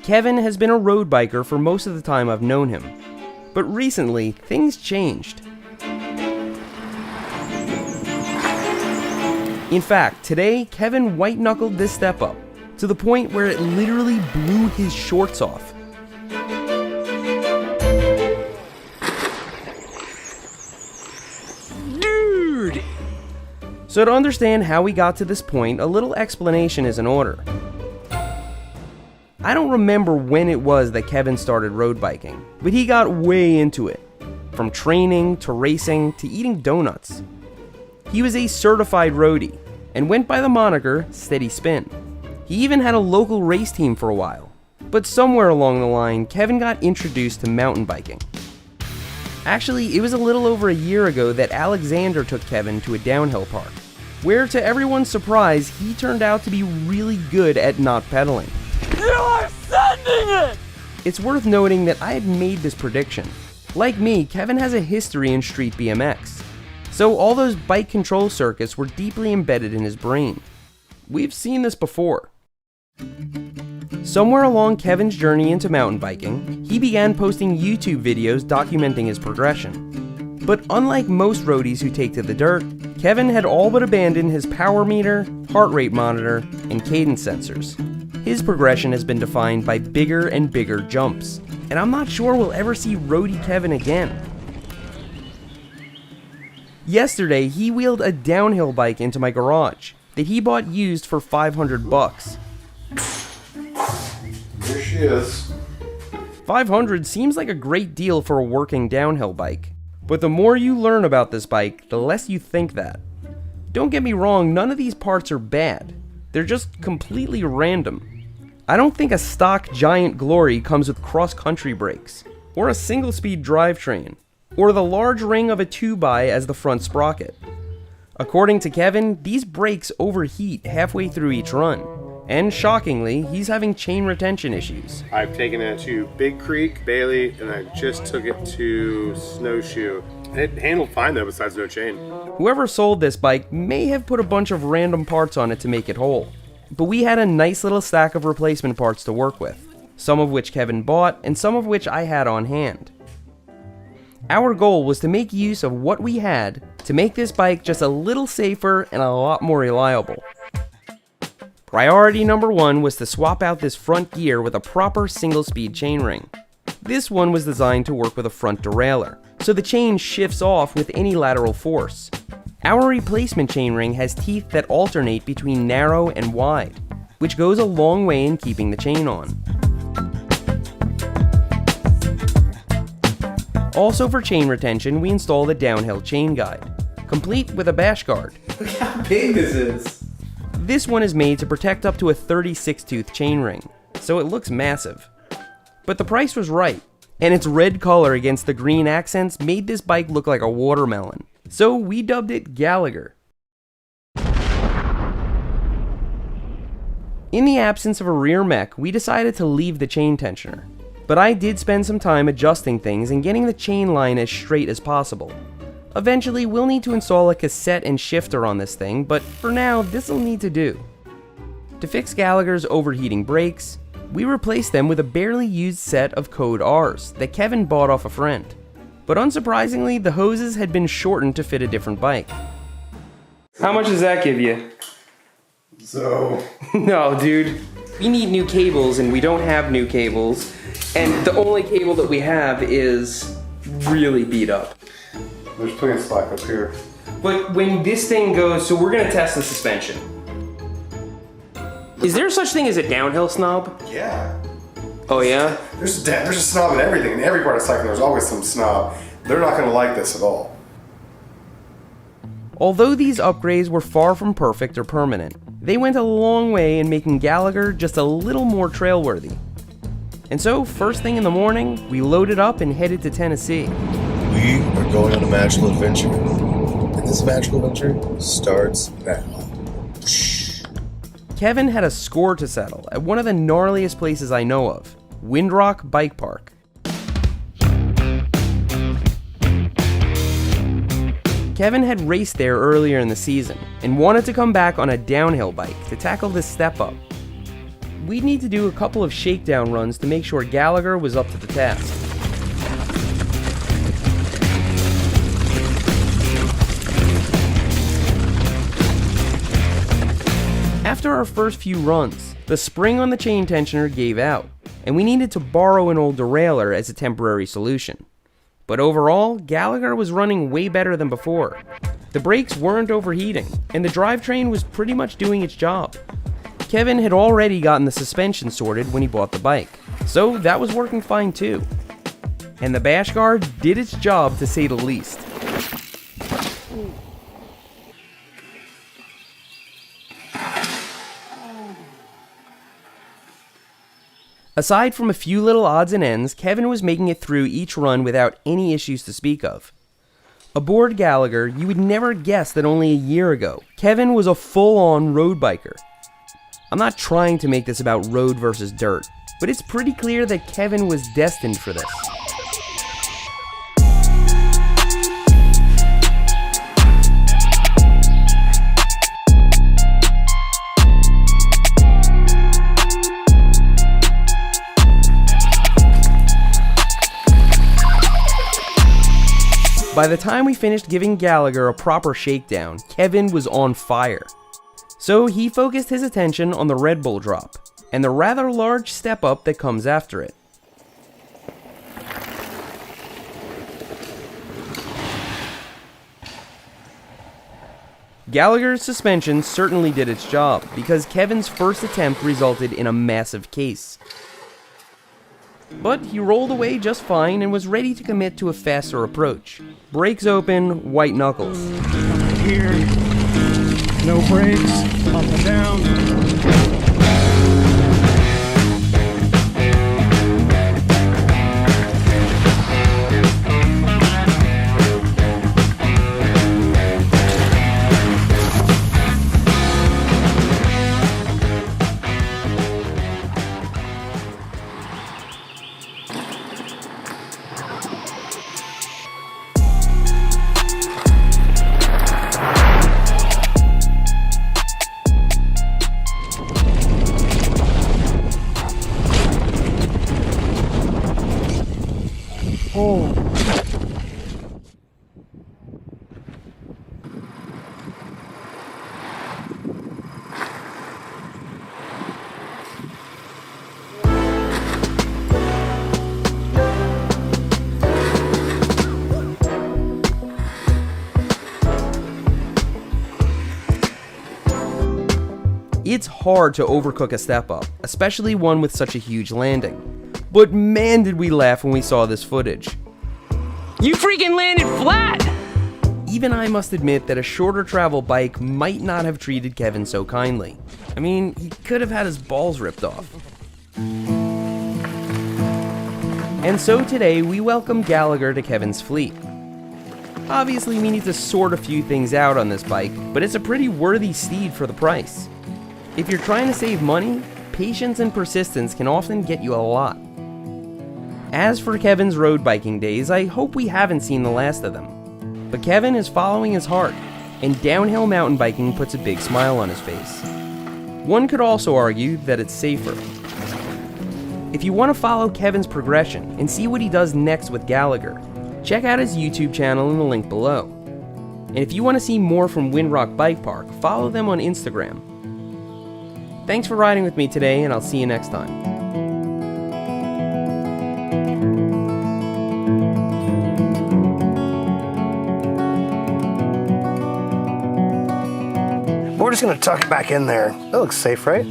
Kevin has been a road biker for most of the time I've known him. But recently, things changed. In fact, today, Kevin white-knuckled this step up, to the point where it literally blew his shorts off. Dude! So to understand how we got to this point, a little explanation is in order. I don't remember when it was that Kevin started road biking, but he got way into it. From training, to racing, to eating donuts. He was a certified roadie, and went by the moniker Steady Spin. He even had a local race team for a while, but somewhere along the line, Kevin got introduced to mountain biking. Actually, it was a little over a year ago that Alexander took Kevin to a downhill park, where to everyone's surprise, he turned out to be really good at not pedaling. You are sending it! It's worth noting that I had made this prediction. Like me, Kevin has a history in street BMX. So all those bike control circuits were deeply embedded in his brain. We've seen this before. Somewhere along Kevin's journey into mountain biking, he began posting YouTube videos documenting his progression. But unlike most roadies who take to the dirt, Kevin had all but abandoned his power meter, heart rate monitor, and cadence sensors. His progression has been defined by bigger and bigger jumps, and I'm not sure we'll ever see roadie Kevin again. Yesterday, he wheeled a downhill bike into my garage that he bought used for $500. There she is. $500 seems like a great deal for a working downhill bike, but the more you learn about this bike, the less you think that. Don't get me wrong, none of these parts are bad. They're just completely random. I don't think a stock Giant Glory comes with cross-country brakes, or a single-speed drivetrain, or the large ring of a 2x as the front sprocket. According to Kevin, these brakes overheat halfway through each run, and shockingly, he's having chain retention issues. I've taken it to Big Creek, Bailey, and I just took it to Snowshoe. It handled fine though, besides no chain. Whoever sold this bike may have put a bunch of random parts on it to make it whole, but we had a nice little stack of replacement parts to work with, some of which Kevin bought and some of which I had on hand. Our goal was to make use of what we had to make this bike just a little safer and a lot more reliable. Priority number one was to swap out this front gear with a proper single-speed chainring. This one was designed to work with a front derailleur, so the chain shifts off with any lateral force. Our replacement chainring has teeth that alternate between narrow and wide, which goes a long way in keeping the chain on. Also for chain retention, we installed a downhill chain guide, complete with a bash guard. Look how big this is. This one is made to protect up to a 36-tooth chainring, so it looks massive. But the price was right, and its red color against the green accents made this bike look like a watermelon, so we dubbed it Gallagher. In the absence of a rear mech, we decided to leave the chain tensioner. But I did spend some time adjusting things and getting the chain line as straight as possible. Eventually, we'll need to install a cassette and shifter on this thing, but for now, this'll need to do. To fix Gallagher's overheating brakes, we replaced them with a barely used set of Code Rs that Kevin bought off a friend. But unsurprisingly, the hoses had been shortened to fit a different bike. How much does that give you? So... No, dude. We need new cables and we don't have new cables. And the only cable that we have is really beat up. There's plenty of slack up here. But when this thing goes, so we're gonna test the suspension. Is there such thing as a downhill snob? Yeah. Oh yeah? There's a snob in everything. In every part of cycling, there's always some snob. They're not going to like this at all. Although these upgrades were far from perfect or permanent, they went a long way in making Gallagher just a little more trailworthy. And so, first thing in the morning, we loaded up and headed to Tennessee. We are going on a magical adventure. And this magical adventure starts now. Kevin had a score to settle at one of the gnarliest places I know of, Windrock Bike Park. Kevin had raced there earlier in the season and wanted to come back on a downhill bike to tackle this step up. we'd need to do a couple of shakedown runs to make sure Gallagher was up to the task. After our first few runs, the spring on the chain tensioner gave out, and we needed to borrow an old derailleur as a temporary solution. But overall, Gallagher was running way better than before. The brakes weren't overheating, and the drivetrain was pretty much doing its job. Kevin had already gotten the suspension sorted when he bought the bike, so that was working fine too. And the bash guard did its job, to say the least. Aside from a few little odds and ends, Kevin was making it through each run without any issues to speak of. Aboard Gallagher, you would never guess that only a year ago, Kevin was a full-on road biker. I'm not trying to make this about road versus dirt, but it's pretty clear that Kevin was destined for this. By the time we finished giving Gallagher a proper shakedown, Kevin was on fire. So he focused his attention on the Red Bull drop, and the rather large step up that comes after it. Gallagher's suspension certainly did its job, because Kevin's first attempt resulted in a massive case. But he rolled away just fine and was ready to commit to a faster approach. Brakes open, white knuckles. Here, no brakes, up and down. Oh. It's hard to overcook a step up, especially one with such a huge landing. But man, did we laugh when we saw this footage. You freaking landed flat! Even I must admit that a shorter travel bike might not have treated Kevin so kindly. I mean, he could have had his balls ripped off. And so today, we welcome Gallagher to Kevin's fleet. Obviously, we need to sort a few things out on this bike, but it's a pretty worthy steed for the price. If you're trying to save money, patience and persistence can often get you a lot. As for Kevin's road biking days, I hope we haven't seen the last of them. But Kevin is following his heart, and downhill mountain biking puts a big smile on his face. One could also argue that it's safer. If you want to follow Kevin's progression and see what he does next with Gallagher, check out his YouTube channel in the link below. And if you want to see more from Windrock Bike Park, follow them on Instagram. Thanks for riding with me today, and I'll see you next time. We're just gonna tuck it back in there. That looks safe, right?